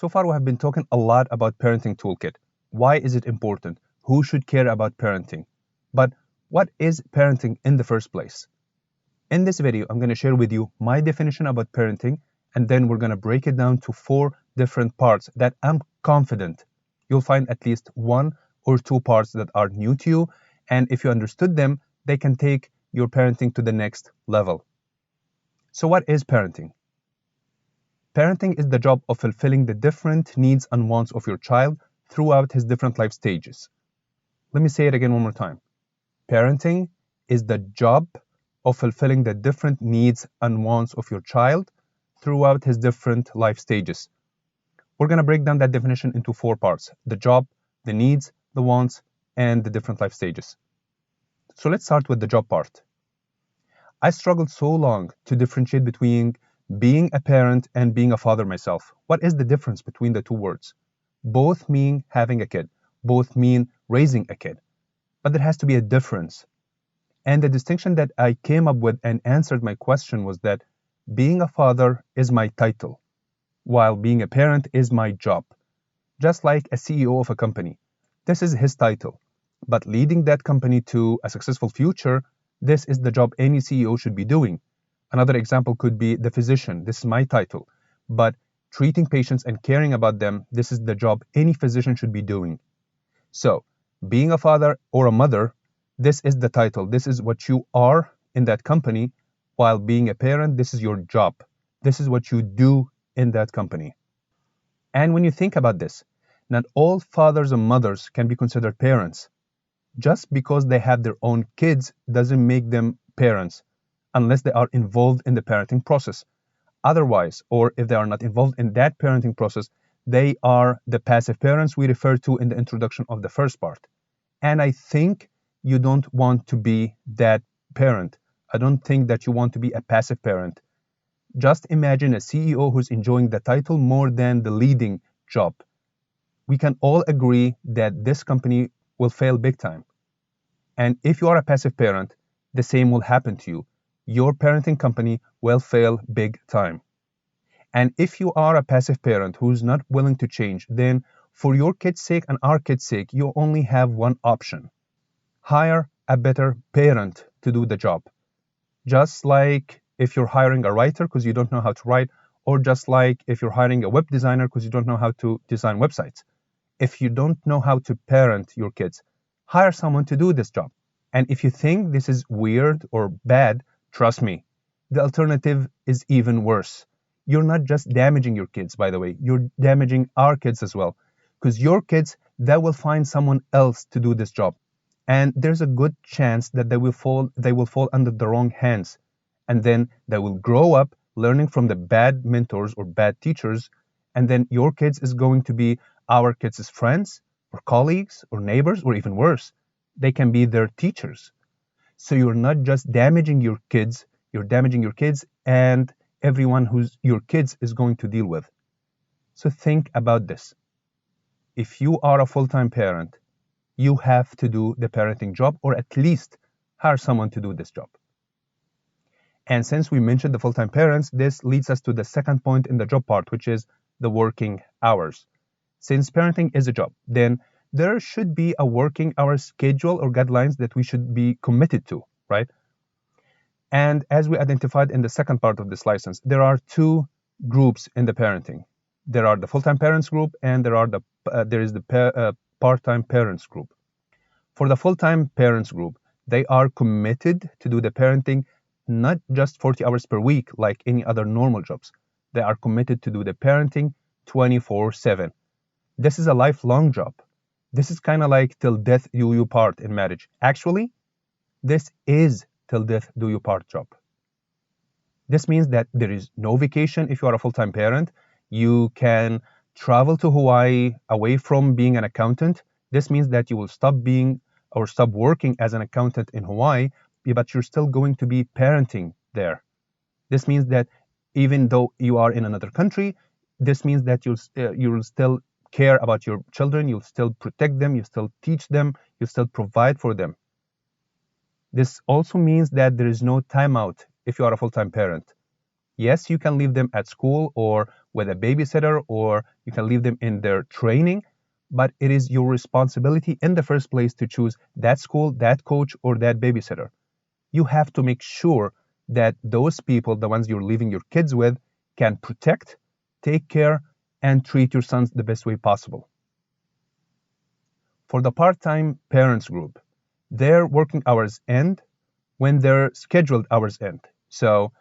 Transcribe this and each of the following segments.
So far, we have been talking a lot about parenting toolkit. Why is it important? Who should care about parenting? But what is parenting in the first place? In this video, I'm going to share with you my definition about parenting, and then we're going to break it down to 4 different parts that I'm confident you'll find at least 1 or 2 parts that are new to you, and if you understood them, they can take your parenting to the next level. So what is parenting? Parenting is the job of fulfilling the different needs and wants of your child throughout his different life stages. Let me say it again one more time. Parenting is the job of fulfilling the different needs and wants of your child throughout his different life stages. We're going to break down that definition into 4 parts: the job, the needs, the wants, and the different life stages. So let's start with the job part. I struggled so long to differentiate between being a parent and being a father myself. What is the difference between the 2 words? Both mean having a kid. Both mean raising a kid. But there has to be a difference. And the distinction that I came up with and answered my question was that being a father is my title, while being a parent is my job. Just like a CEO of a company, this is his title. But leading that company to a successful future, this is the job any CEO should be doing. Another example could be the physician. This is my title. But treating patients and caring about them, this is the job any physician should be doing. So, being a father or a mother, this is the title. This is what you are in that company, while being a parent, this is your job. This is what you do in that company. And when you think about this, not all fathers and mothers can be considered parents. Just because they have their own kids doesn't make them parents, unless they are involved in the parenting process. Otherwise, or if they are not involved in that parenting process, they are the passive parents we referred to in the introduction of the first part. And I think you don't want to be that parent. I don't think that you want to be a passive parent. Just imagine a CEO who's enjoying the title more than the leading job. We can all agree that this company will fail big time. And if you are a passive parent, the same will happen to you. Your parenting company will fail big time. And if you are a passive parent who's not willing to change, then for your kids' sake and our kids' sake, you only have one option. Hire a better parent to do the job. Just like if you're hiring a writer because you don't know how to write, or just like if you're hiring a web designer because you don't know how to design websites. If you don't know how to parent your kids, hire someone to do this job. And if you think this is weird or bad, trust me, the alternative is even worse. You're not just damaging your kids, by the way, you're damaging our kids as well. Because your kids, they will find someone else to do this job. And there's a good chance that they will fall under the wrong hands. And then they will grow up learning from the bad mentors or bad teachers. And then your kids is going to be our kids' friends or colleagues or neighbors, or even worse, they can be their teachers. So you're not just damaging your kids, you're damaging your kids and everyone who's your kids is going to deal with. So think about this. If you are a full-time parent, you have to do the parenting job, or at least hire someone to do this job. And since we mentioned the full-time parents, this leads us to the second point in the job part, which is the working hours. Since parenting is a job, then there should be a working hour schedule or guidelines that we should be committed to, right? And as we identified in the second part of this license, there are 2 groups in the parenting. There are the full-time parents group, and there is the part-time parents group. For the full-time parents group, they are committed to do the parenting not just 40 hours per week like any other normal jobs. They are committed to do the parenting 24/7. This is a lifelong job. This is kind of like till death do you part in marriage. Actually, this is till death do you part job. This means that there is no vacation if you are a full-time parent. You can travel to Hawaii away from being an accountant. This means that you will stop working as an accountant in Hawaii, but you're still going to be parenting there. This means that even though you are in another country, this means that you'll still care about your children, you'll still protect them, you still teach them, you still provide for them. This also means that there is no timeout if you are a full-time parent. Yes, you can leave them at school or with a babysitter, or you can leave them in their training. But it is your responsibility in the first place to choose that school, that coach, or that babysitter. You have to make sure that those people, the ones you're leaving your kids with, can protect, take care, and treat your sons the best way possible. For the part-time parents group, their working hours end when their scheduled hours end. So,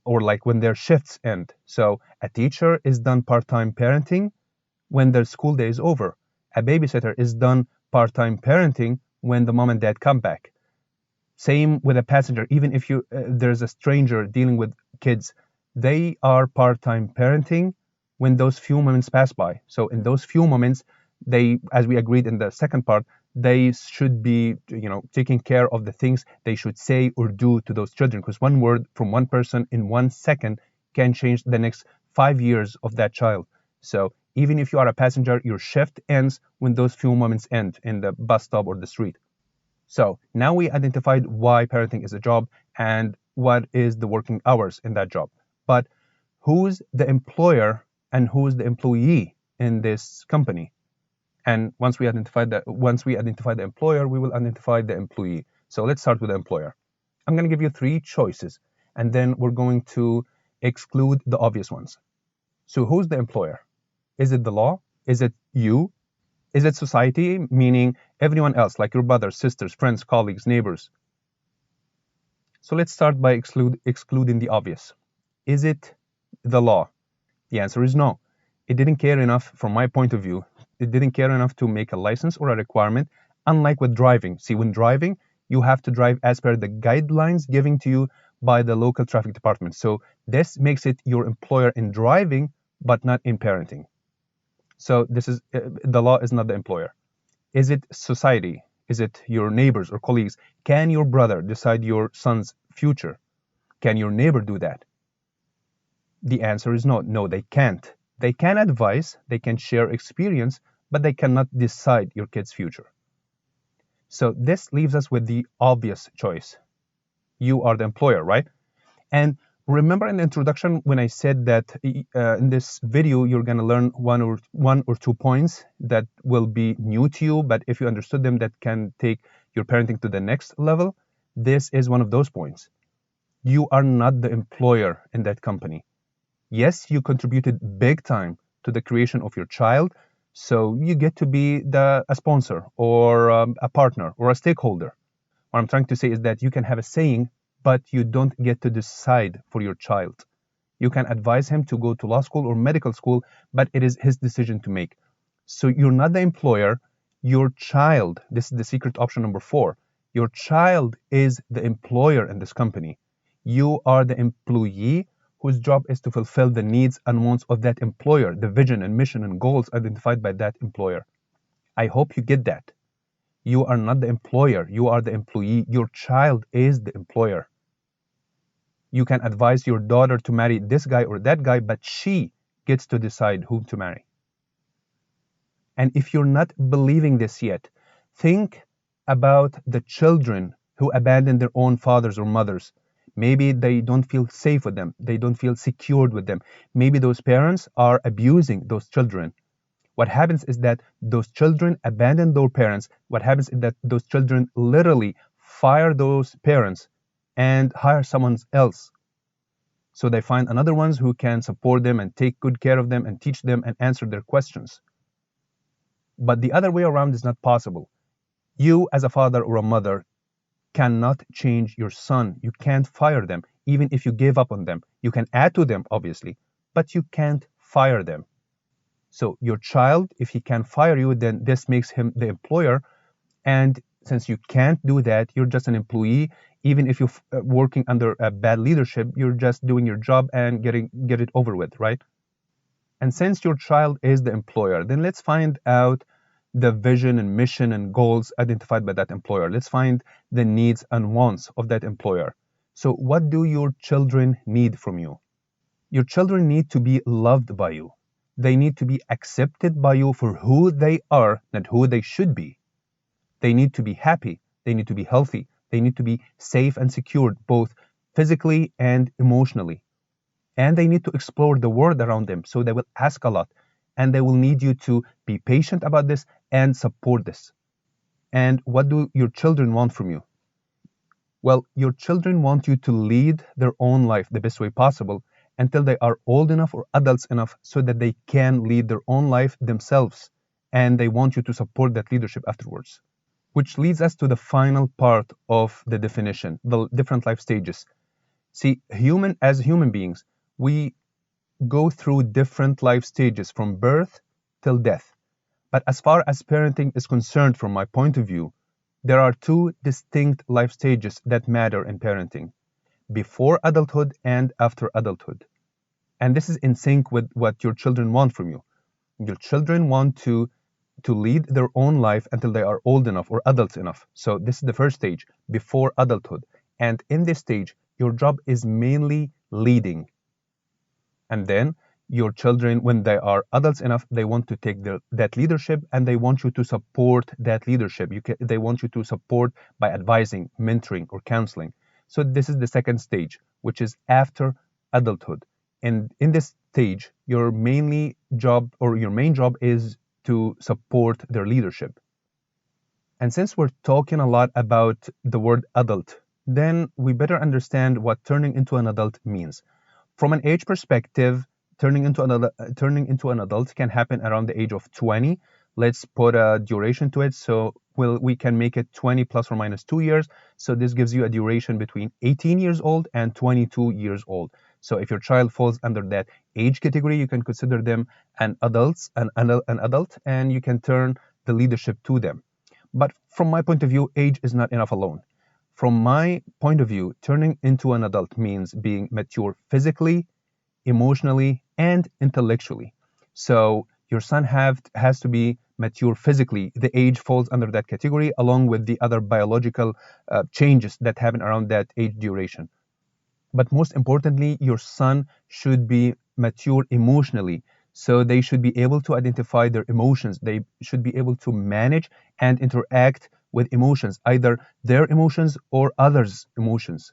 or like when their shifts end. So a teacher is done part-time parenting when their school day is over. A babysitter is done part-time parenting when the mom and dad come back. Same with a passenger. Even if there's a stranger dealing with kids, they are part-time parenting when those few moments pass by. So in those few moments, they, as we agreed in the second part, they should be, taking care of the things they should say or do to those children. Because one word from one person in 1 second can change the next 5 years of that child. So even if you are a passenger, your shift ends when those few moments end in the bus stop or the street. So now we identified why parenting is a job and what is the working hours in that job. But who's the employer and who's the employee in this company? And once we identify the employer, we will identify the employee. So let's start with the employer. I'm going to give you 3 choices, and then we're going to exclude the obvious ones. So who's the employer? Is it the law? Is it you? Is it society, meaning everyone else, like your brothers, sisters, friends, colleagues, neighbors? So let's start by excluding the obvious. Is it the law? The answer is no. It didn't care enough, from my point of view, it didn't care enough to make a license or a requirement, unlike with driving. See, when driving, you have to drive as per the guidelines given to you by the local traffic department. So this makes it your employer in driving, but not in parenting. So this is the law is not the employer. Is it society? Is it your neighbors or colleagues? Can your brother decide your son's future? Can your neighbor do that? The answer is no. No, they can't. They can advise, they can share experience, but they cannot decide your kid's future. So this leaves us with the obvious choice. You are the employer, right? And remember in the introduction when I said that in this video you're going to learn one or two points that will be new to you, but if you understood them, that can take your parenting to the next level. This is one of those points. You are not the employer in that company. Yes, you contributed big time to the creation of your child, so you get to be a sponsor or a partner or a stakeholder. What I'm trying to say is that you can have a saying, but you don't get to decide for your child. You can advise him to go to law school or medical school, but it is his decision to make. So you're not the employer, your child, this is the secret option number 4, your child is the employer in this company. You are the employee whose job is to fulfill the needs and wants of that employer, the vision and mission and goals identified by that employer. I hope you get that. You are not the employer, you are the employee. Your child is the employer. You can advise your daughter to marry this guy or that guy, but she gets to decide whom to marry. And if you're not believing this yet, think about the children who abandon their own fathers or mothers. Maybe they don't feel safe with them. They don't feel secured with them. Maybe those parents are abusing those children. What happens is that those children abandon their parents. What happens is that those children literally fire those parents and hire someone else. So they find another ones who can support them and take good care of them and teach them and answer their questions. But the other way around is not possible. You as a father or a mother cannot change your son. You can't fire them, even if you gave up on them. You can add to them, obviously, but you can't fire them. So your child, if he can fire you, then this makes him the employer. And since you can't do that, you're just an employee. Even if you're working under a bad leadership, you're just doing your job and get it over with, right? And since your child is the employer, then let's find out the vision and mission and goals identified by that employer. Let's find the needs and wants of that employer. So what do your children need from you? Your children need to be loved by you. They need to be accepted by you for who they are, not who they should be. They need to be happy. They need to be healthy. They need to be safe and secured, both physically and emotionally. and they need to explore the world around them. So they will ask a lot, and they will need you to be patient about this and support this. And what do your children want from you? Well, your children want you to lead their own life the best way possible until they are old enough or adults enough so that they can lead their own life themselves. And they want you to support that leadership afterwards. Which leads us to the final part of the definition, the different life stages. See, as human beings, we go through different life stages from birth till death. But as far as parenting is concerned, from my point of view, there are two distinct life stages that matter in parenting: before adulthood and after adulthood. And this is in sync with what your children want from you. Your children want to lead their own life until they are old enough or adults enough. So this is the first stage, before adulthood. And in this stage, your job is mainly leading. And then your children, when they are adults enough, they want to take that leadership, and they want you to support that leadership. They want you to support by advising, mentoring, or counseling. So this is the second stage, which is after adulthood. And in this stage, your main job is to support their leadership. And since we're talking a lot about the word adult, then we better understand what turning into an adult means. From an age perspective, turning into an adult can happen around the age of 20. Let's put a duration to it. So we can make it 20 plus or minus 2 years. So this gives you a duration between 18 years old and 22 years old. So if your child falls under that age category, you can consider them an adult, and you can turn the leadership to them. But from my point of view, age is not enough alone. From my point of view, turning into an adult means being mature physically, emotionally, and intellectually. So your son has to be mature physically. The age falls under that category, along with the other biological changes that happen around that age duration. But most importantly, your son should be mature emotionally. So they should be able to identify their emotions. They should be able to manage and interact with emotions, either their emotions or others' emotions.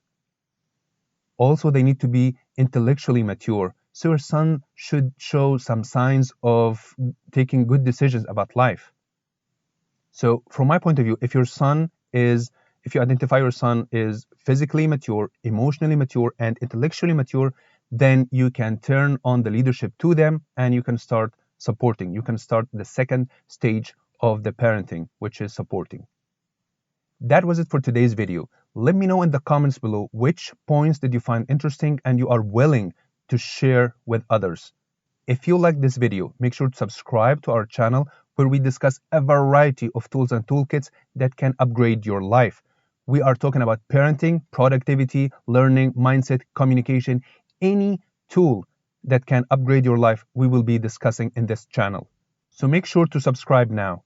Also, they need to be intellectually mature. So your son should show some signs of taking good decisions about life. So from my point of view, if you identify your son is physically mature, emotionally mature, and intellectually mature, then you can turn on the leadership to them, and you can start supporting. You can start the second stage of the parenting, which is supporting. That was it for today's video. Let me know in the comments below which points did you find interesting and you are willing to share with others. If you like this video, make sure to subscribe to our channel, where we discuss a variety of tools and toolkits that can upgrade your life. We are talking about parenting, productivity, learning, mindset, communication, any tool that can upgrade your life, we will be discussing in this channel. So make sure to subscribe now.